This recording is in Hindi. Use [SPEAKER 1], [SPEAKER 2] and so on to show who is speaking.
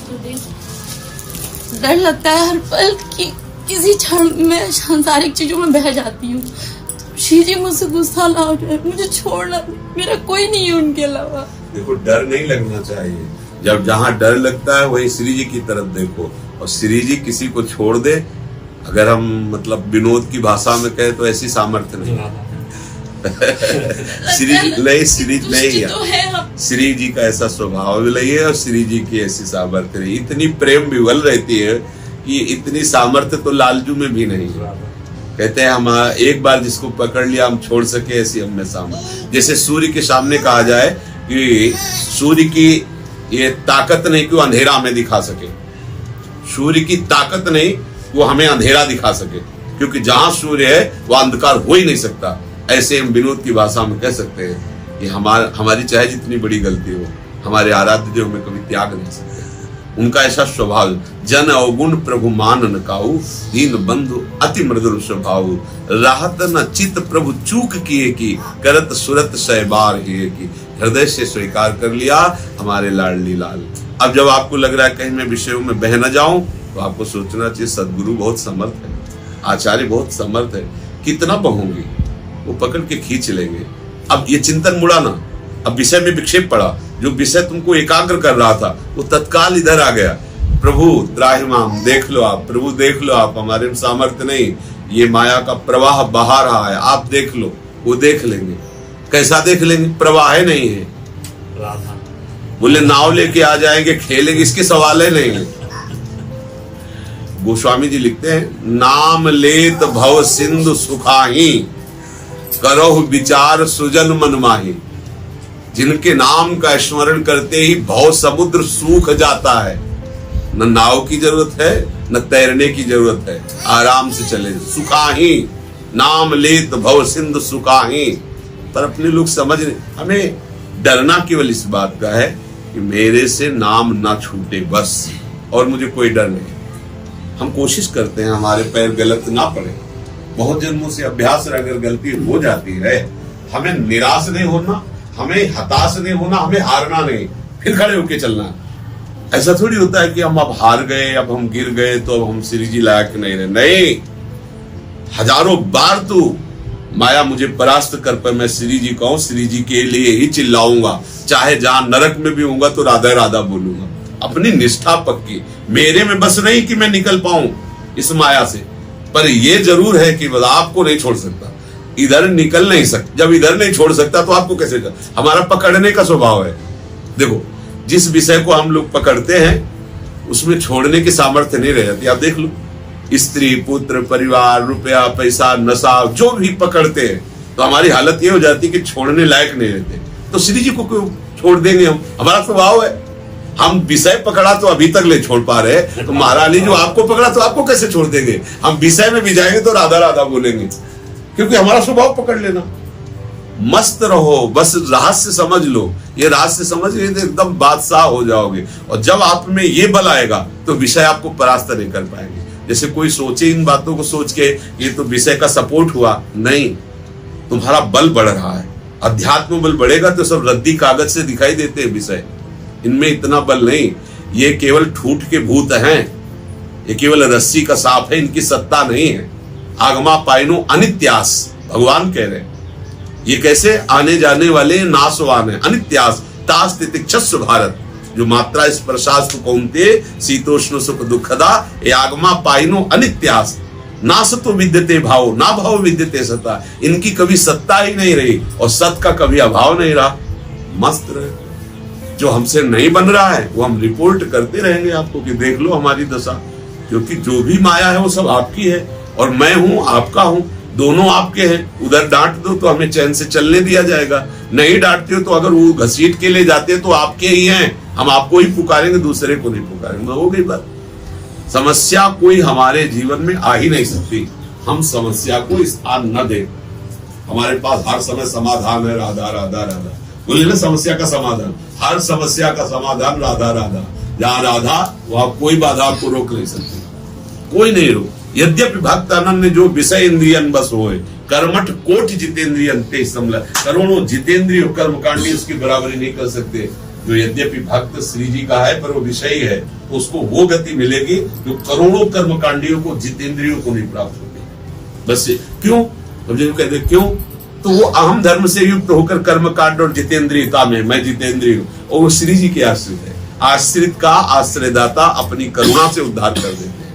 [SPEAKER 1] तो दे। डर लगता है हर पल कि किसी क्षण में सांसारिक चीजों में बह जाती हूँ। श्री जी मुझसे गुस्सा ना हो जाए, मुझे छोड़ना, मेरा कोई नहीं है उनके अलावा।
[SPEAKER 2] देखो, डर नहीं लगना चाहिए। जब जहाँ डर लगता है वही श्री जी की तरफ देखो, और श्री जी किसी को छोड़ दे, अगर हम मतलब विनोद की भाषा में कहे तो ऐसी सामर्थ्य नहीं। श्री जी का ऐसा स्वभाव भी नहीं है और श्री जी की ऐसी सामर्थ्य नहीं। इतनी प्रेम विवल रहती है कि इतनी सामर्थ्य तो लालजू में भी नहीं है। कहते हैं हम एक बार जिसको पकड़ लिया हम छोड़ सके, ऐसी हम में सामर्थ्य। जैसे सूर्य के सामने कहा जाए कि सूर्य की ये ताकत नहीं कि वो अंधेरा हमें दिखा सके, सूर्य की ताकत नहीं वो हमें अंधेरा दिखा सके, क्योंकि जहां सूर्य है वह अंधकार हो ही नहीं सकता। ऐसे हम विनोद की भाषा में कह सकते हैं कि हमारी चाहे जितनी बड़ी गलती हो, हमारे आराध्य देव में कभी त्याग नहीं सकते। उनका ऐसा स्वभाव, जन अवगुण प्रभु मान न काऊ, दीन बंधु अति मृदुल स्वभाव, राहत न चित प्रभु चूक किए की, करत सुरत सहबार हिए की। हृदय से स्वीकार कर लिया हमारे लाडली लाल। अब जब आपको लग रहा है कहीं मैं विषयों में बह न जाऊं, तो आपको सोचना चाहिए सदगुरु बहुत समर्थ है, आचार्य बहुत समर्थ है। कितना बहूंगी, वो पकड़ के खींच लेंगे। अब ये चिंतन मुड़ा ना, अब विषय में विक्षेप पड़ा, जो विषय तुमको एकाग्र कर रहा था वो तत्काल इधर आ गया। प्रभु त्राहिमाम, देख लो आप, प्रभु देख लो आप, हमारे में सामर्थ्य नहीं, ये माया का प्रवाह बहा रहा है, आप देख लो। वो देख लेंगे। कैसा देख लेंगे? प्रवाह नहीं है। बोले नाव लेके आ जाएंगे, खेलेंगे, इसके सवाल है नहीं। गोस्वामी जी लिखते हैं, नाम लेत भव सिंधु सुखाही, करो विचार सुजन मन माही। जिनके नाम का स्मरण करते ही भव समुद्र सूख जाता है। न नाव की जरूरत है, न तैरने की जरूरत है, आराम से चले। सुखाही, नाम लेत भव सिंधु सुखाही। पर अपने लोग समझ नहीं, हमें डरना केवल इस बात का है कि मेरे से नाम ना छूटे बस, और मुझे कोई डर नहीं। हम कोशिश करते हैं हमारे पैर गलत ना पड़े। बहुत जन्मों से अभ्यास अगर गलती हो जाती है, हमें निराश नहीं होना, हमें हताश नहीं होना, हमें हारना नहीं, फिर खड़े होके चलना। ऐसा थोड़ी होता है कि हम अब हार गए, अब हम गिर गए तो अब हम श्री जी लायक नहीं रहे। नहीं, हजारों बार तू माया मुझे परास्त कर पर मैं श्री जी कहूं, श्री जी के लिए ही चिल्लाऊंगा। चाहे जहां नरक में भी होऊंगा तो राधा राधा बोलूंगा। अपनी निष्ठा पक्की, मेरे में बस नहीं कि मैं निकल पाऊं इस माया से, पर यह जरूर है कि आपको नहीं छोड़ सकता, इधर निकल नहीं सकता। जब इधर नहीं छोड़ सकता तो आपको कैसे? हमारा पकड़ने का स्वभाव है। देखो, जिस विषय को हम लोग पकड़ते हैं उसमें छोड़ने की सामर्थ्य नहीं रह जाती। आप देख लो, स्त्री, पुत्र, परिवार, रुपया, पैसा, नशा, जो भी पकड़ते हैं तो हमारी हालत ये हो जाती है कि छोड़ने लायक नहीं रहते। तो श्री जी को क्यों छोड़ देंगे हम? हमारा स्वभाव है। हम विषय पकड़ा तो अभी तक ले छोड़ पा रहे, तो महाराज जो आपको पकड़ा तो आपको कैसे छोड़ देंगे? हम विषय में भी जाएंगे तो राधा राधा बोलेंगे, क्योंकि हमारा स्वभाव पकड़ लेना। मस्त रहो, बस रहस्य समझ लो। ये रहस्य समझ गए तो एकदम बादशाह हो जाओगे। और जब आप में ये बल आएगा तो विषय आपको परास्त नहीं कर पाएंगे। जैसे कोई सोचे इन बातों को सोच के ये तो विषय का सपोर्ट हुआ, नहीं, तुम्हारा बल बढ़ रहा है। अध्यात्म बल बढ़ेगा तो सब रद्दी कागज से दिखाई देते हैं विषय, इनमें इतना बल नहीं। ये केवल ठूठ के भूत हैं, ये केवल रस्सी का सांप है, इनकी सत्ता नहीं है। आगमा पाइनो अनित्यास, भगवान कह रहे हैं। ये कैसे? आने जाने वाले नाशवान है। अनित्यास तास तितिक्षस्व भारत, जो मात्रा स्पर्शास कौनते शीतोष्ण सुख दुखदा, ये आगमा पाइनो अनित्यास, ना सतो विद्यते भाव, ना भाव विद्यते सत्ता। इनकी कभी सत्ता ही नहीं रही और सत का कभी अभाव नहीं रहा। मस्त रहे। जो हमसे नहीं बन रहा है वो हम रिपोर्ट करते रहेंगे आपको कि देख लो हमारी दशा, क्योंकि जो भी माया है वो सब आपकी है और मैं हूं, आपका हूं, दोनों आपके हैं। उधर डांट दो तो हमें चैन से चलने दिया जाएगा, नहीं डांटते हो तो अगर वो घसीट के ले जाते तो आपके ही हैं, हम आपको ही पुकारेंगे, दूसरे को नहीं पुकारेंगे। हो गई बात। समस्या कोई हमारे जीवन में आ ही नहीं सकती, हम समस्या को स्थान न दें। हमारे पास हर समय समाधान है, राधा राधा राधा। बोले ना समस्या का समाधान, हर समस्या का समाधान राधा राधा। जहां राधा वहां कोई बाधा आपको रोक नहीं सकती, कोई नहीं रोक। यद्यपि भक्तानंद ने जो विषय इंद्रियन बस होए, कर्मठ कोटि जितेंद्रियन ते समला। करोड़ों जितेंद्रिय कर्मकांडी उसकी बराबरी नहीं कर सकते जो यद्यपि भक्त श्री जी का है पर वो विषयी है, तो उसको वो गति मिलेगी जो करोड़ों कर्मकांडियों को, जितेंद्रियों को नहीं प्राप्त होगी। बस क्यों? अब जो कहते क्यों, तो वो अहम धर्म से युक्त होकर कर्म कांड और जितेंद्रियता में मैं जितेंद्रिय हूं, और वो श्री जी के आश्रित है। आश्रित का आश्रयदाता अपनी करुणा से उद्धार कर देते हैं।